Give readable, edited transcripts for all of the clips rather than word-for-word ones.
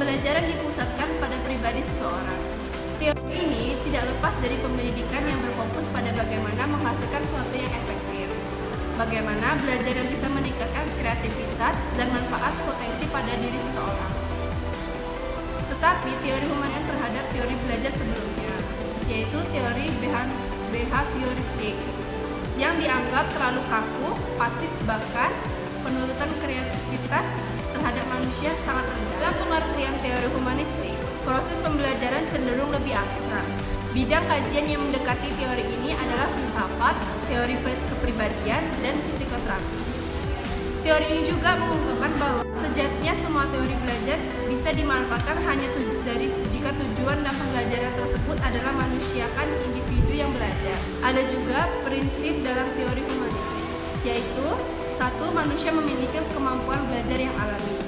pembelajaran dipusatkan pada pribadi seseorang. Teori ini tidak lepas dari pendidikan yang berfokus pada bagaimana menghasilkan sesuatu yang efektif, bagaimana belajar yang bisa meningkatkan kreativitas dan manfaat potensi pada diri seseorang. Tetapi teori humaniora terhadap teori belajar sebelumnya, yaitu teori behavioristik, yang dianggap terlalu kaku, pasif, bahkan penurutan kreativitas terhadap manusia sangat rendah. Dalam pengertian teori humanistik, proses pembelajaran cenderung lebih abstrak. Bidang kajian yang mendekati teori ini adalah filsafat, teori kepribadian, dan psikoterapi. Teori ini juga mengungkapkan bahwa sejatinya semua teori belajar bisa dimanfaatkan hanya jika tujuan dan pembelajaran tersebut adalah manusiakan individu yang belajar. Ada juga prinsip dalam teori humanistik, yaitu 1. Manusia memiliki kemampuan belajar yang alami.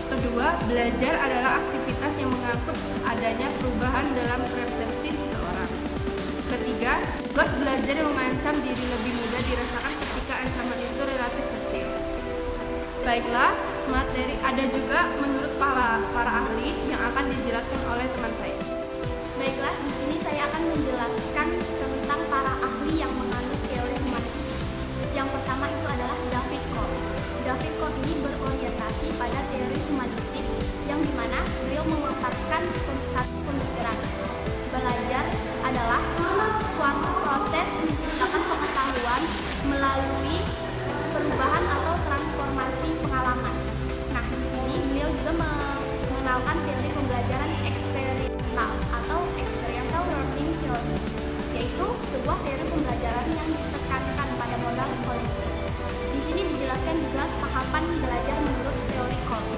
Kedua, belajar adalah aktivitas yang mengangkut adanya perubahan dalam persepsi seseorang. Ketiga, tugas belajar yang mengancam diri lebih mudah dirasakan ketika ancaman itu relatif kecil. Baiklah, materi ada juga menurut para ahli yang akan dijelaskan oleh teman saya. Baiklah, di sini saya akan menjelaskan tentang para ahli yang menganut teori humanistik. Yang pertama itu adalah David Cole. David Cole ini berorientasi pada teori humanistik yang dimana beliau memaparkan satu pemikiran. Belajar adalah suatu proses menciptakan pengetahuan melalui perubahan atau transformasi pengalaman. Nah, di sini beliau juga mengenalkan teori pembelajaran eksperimental atau experiential learning theory, yaitu sebuah teori pembelajaran yang ditekankan pada modal holistik. Di sini dijelaskan juga tahapan belajar menurut teori Cole.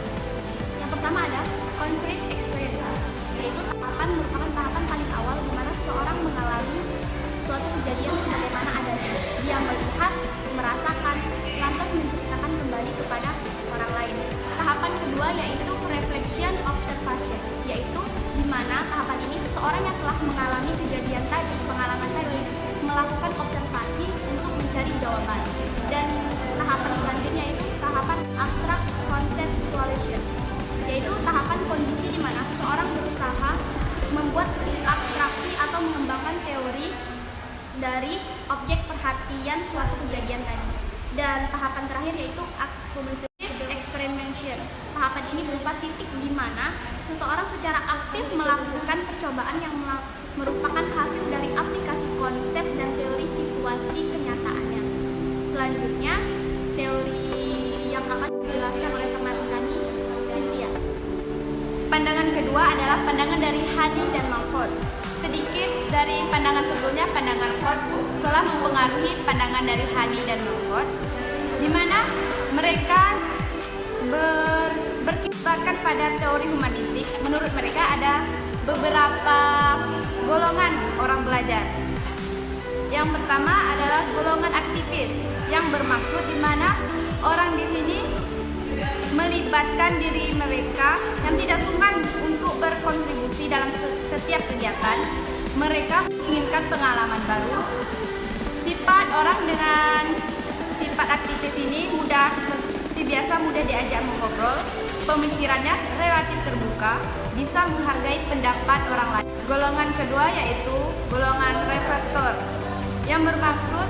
Yang pertama ada concrete experiential, yaitu merupakan tahapan paling awal di mana seseorang mengalami suatu kejadian sebagaimana adanya. Dia melihat, merasakan, lantas menceritakan kembali kepada orang lain. Tahapan kedua yaitu reflection observation, yaitu di mana tahapan ini seseorang yang telah mengalami kejadian tadi, pengalaman tadi, melakukan observasi untuk mencari jawaban. Dan tahapan selanjutnya itu tahapan abstract conceptualization, yaitu tahapan kondisi di mana seseorang berusaha membuat abstraksi atau mengembangkan teori dari objek perhatian suatu kejadian tadi. Dan tahapan terakhir yaitu accumulative experimentation. Tahapan ini berupa titik di mana seseorang secara aktif melakukan percobaan yang merupakan hasil dari aplikasi konsep dan teori situasi kenyataannya. Selanjutnya, teori yang akan dijelaskan oleh teman kami, Cynthia. Pandangan kedua adalah pandangan dari Hadi dan Malford. Sedikit dari pandangan sebelumnya, pandangan Ford telah mempengaruhi pandangan dari Hadi dan Malford, di mana mereka berkisarkan pada teori humanistik. Menurut mereka ada beberapa golongan orang belajar. Yang pertama adalah golongan aktivis, yang bermaksud di mana orang di sini melibatkan diri mereka yang tidak sungkan untuk berkontribusi dalam setiap kegiatan. Mereka menginginkan pengalaman baru. Sifat orang dengan sifat aktivis ini seperti biasa mudah diajak mengobrol, pemikirannya relatif terbuka, bisa menghargai pendapat orang lain. Golongan kedua yaitu golongan reflektor, yang bermaksud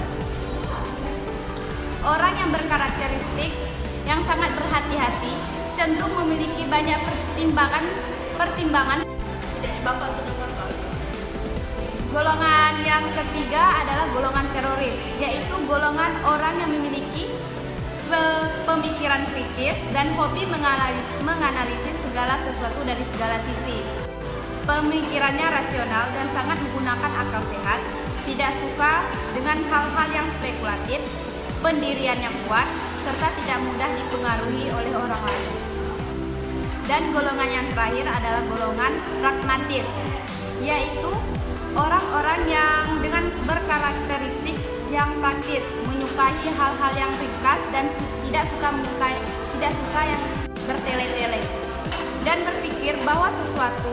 orang yang berkarakteristik yang sangat berhati-hati, cenderung memiliki banyak pertimbangan. Golongan yang ketiga adalah golongan teroris, yaitu golongan orang yang memiliki pemikiran kritis dan hobi menganalisis segala sesuatu dari segala sisi. Pemikirannya rasional dan sangat menggunakan akal sehat, tidak suka dengan hal-hal yang spekulatif, pendirian yang kuat, serta tidak mudah dipengaruhi oleh orang lain. Dan golongan yang terakhir adalah golongan pragmatis, yaitu orang-orang yang dengan berkarakteristik yang praktis, menyukai hal-hal yang ringkas dan tidak suka yang bertele-tele, dan berpikir bahwa sesuatu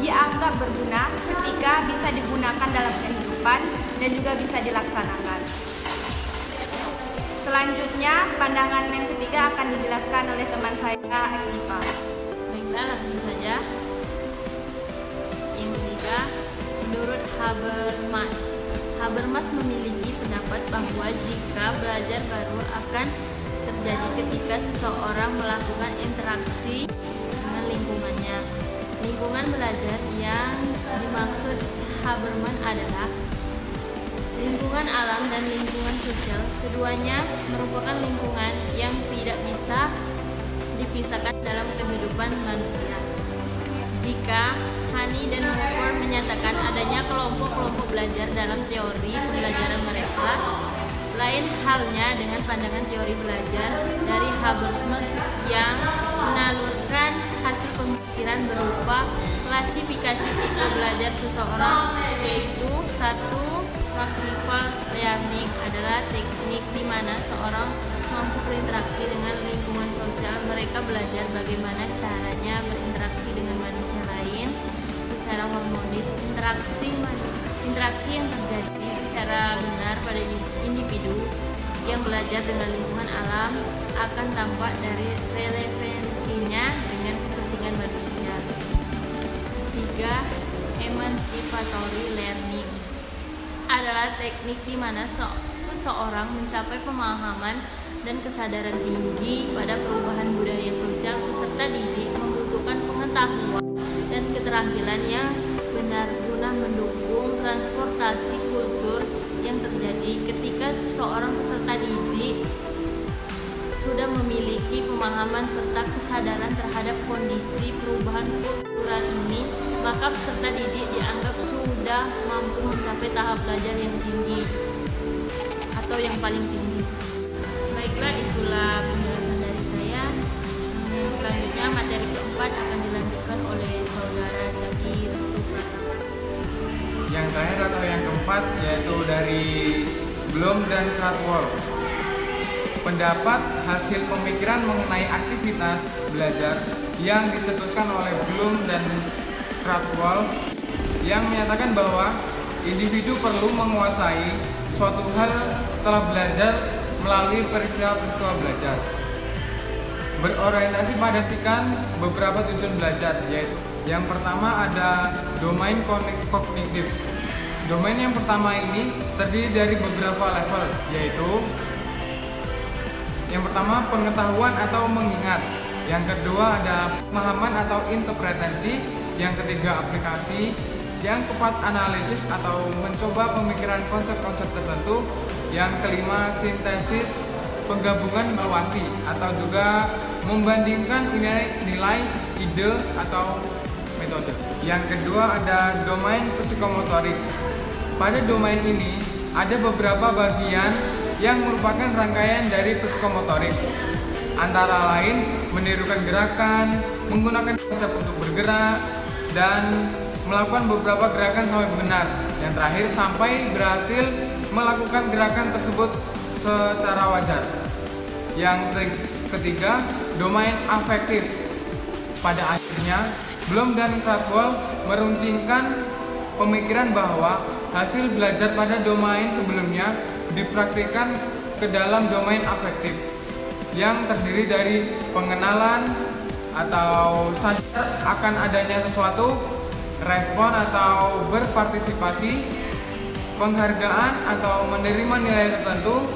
dianggap berguna ketika bisa digunakan dalam kehidupan dan juga bisa dilaksanakan. Selanjutnya, pandangan yang ketiga akan dijelaskan oleh teman saya, Eva. Baiklah, langsung saja. Yang ketiga, menurut Habermas memiliki pendapat bahwa jika belajar baru akan terjadi ketika seseorang melakukan interaksi dengan lingkungannya. Lingkungan belajar yang dimaksud Habermas adalah lingkungan alam dan lingkungan sosial. Keduanya merupakan lingkungan yang tidak bisa dipisahkan dalam kehidupan manusia. Jika Hani dan Hoover menyatakan adanya kelompok-kelompok belajar dalam teori pembelajaran mereka, lain halnya dengan pandangan teori belajar dari Habermas yang menalurkan hasil pemikiran berupa klasifikasi tipe belajar seseorang, yaitu 1. Practical learning adalah teknik di mana seorang mampu berinteraksi dengan lingkungan sosial. Mereka belajar bagaimana caranya berinteraksi dengan manusia lain secara harmonis. Interaksi yang terjadi secara benar pada individu yang belajar dengan lingkungan alam akan tampak dari relevansinya dengan kepentingan manusia. 3. Emancipatory learning adalah teknik di mana seseorang mencapai pemahaman dan kesadaran tinggi pada perubahan budaya sosial. Peserta didik membutuhkan pengetahuan dan keterampilan yang benar guna mendukung transportasi kultur yang terjadi. Ketika seseorang peserta didik sudah memiliki pemahaman serta kesadaran terhadap kondisi perubahan kultural ini, maka peserta didik dianggap sudah mampu mencapai tahap belajar yang tinggi atau yang paling tinggi. Baiklah, itulah penjelasan dari saya. Yang selanjutnya, materi keempat akan dilanjutkan oleh saudara Zaki Restu Pratama. Yang terakhir atau yang keempat yaitu dari Bloom dan Krathwohl. Pendapat hasil pemikiran mengenai aktivitas belajar yang dicetuskan oleh Bloom dan Krathwohl yang menyatakan bahwa individu perlu menguasai suatu hal setelah belajar melalui peristiwa-peristiwa belajar. Berorientasi pada beberapa tujuan belajar, yaitu yang pertama ada domain kognitif. Domain yang pertama ini terdiri dari beberapa level, yaitu yang pertama pengetahuan atau mengingat, yang kedua ada pemahaman atau interpretasi, yang ketiga aplikasi, yang keempat analisis atau mencoba pemikiran konsep-konsep tertentu, yang kelima sintesis, penggabungan evaluasi atau juga membandingkan nilai, ide atau metode. Yang kedua ada domain psikomotorik. Pada domain ini ada beberapa bagian yang merupakan rangkaian dari psikomotorik, antara lain menirukan gerakan, menggunakan konsep untuk bergerak, dan melakukan beberapa gerakan sampai benar. Yang terakhir sampai berhasil melakukan gerakan tersebut secara wajar. Yang ketiga, domain afektif. Pada akhirnya, Bloom dan Krathwohl meruncingkan pemikiran bahwa hasil belajar pada domain sebelumnya dipraktikkan ke dalam domain afektif yang terdiri dari pengenalan atau sadar akan adanya sesuatu, respon atau berpartisipasi, penghargaan atau menerima nilai tertentu,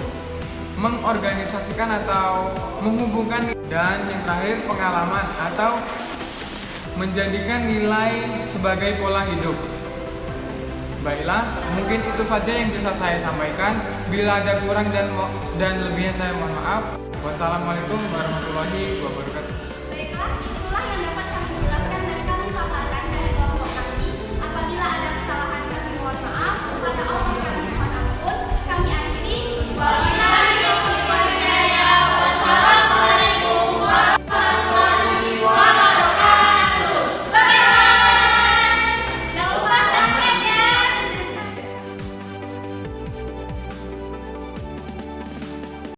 mengorganisasikan atau menghubungkan, dan yang terakhir pengalaman atau menjadikan nilai sebagai pola hidup. Baiklah, mungkin itu saja yang bisa saya sampaikan. Bila ada kurang dan lebihnya saya mohon maaf. Wassalamualaikum warahmatullahi wabarakatuh. Baiklah, itulah yang dapat